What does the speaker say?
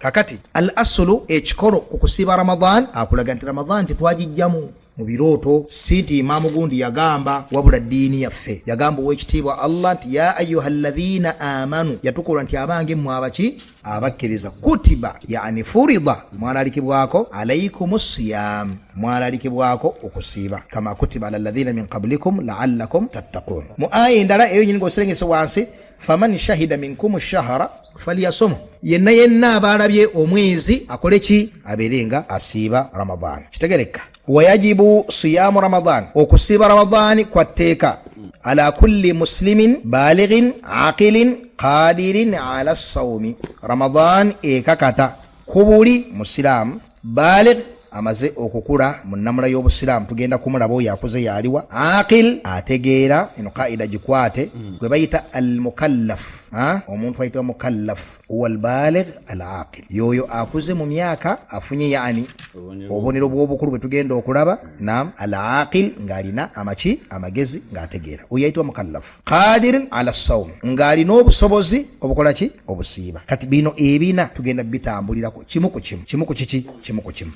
kakati al aslu ekikolo okusiba Ramadan akulaga nti Ramadan tetwagijjamu mu birooto sinti Imaamu gundi yagamba wabula ddiini yaffe yagamba ow'ekitiibwa Allah nti ya ayyuhalladhina amanu yatukola nti abange mmwe abaki abakkiriza kutiba yani furida mwalalikibwako alaikumus siyam mwalalikibwako okusiiba kama kutiba ala alladhina min qablikum la'allakum tattaqun. Mu aya endala eyo nyini ng'oserengese wansi faman shahida minkum ash-shahra falyasum yenna abalabye omwezi akole ki aberenga asiiba Ramadan. Kitegereka wayajibu siyamu Ramadan okusiiba Ramadan kwatteeka ala kulli muslimin balighin aqilin qadirin ala as-sawmi. Ramadan ekakata kubuli musilamu baligh amaze okukula mu nnamula y'obusiraamu tugenda kumulaba oyo akuze yaliwa aqil ategeera eno qaida gikwate gwe bayita al-mukallaf omuntu ayitibwa mukallaf wal baligh al-aqil yoyo akuze mu myaka afunye yani obonero bw'obukulu bwe tugenda okulaba nam al-aqil ng'alina amagezi ng'ategeera oyo ayitibwa mukallaf qadir ala as-sawm ng'alina obusobozi obukola ki obusiiba. Kati bino ebina tugenda bitambulirako kimu ku kimu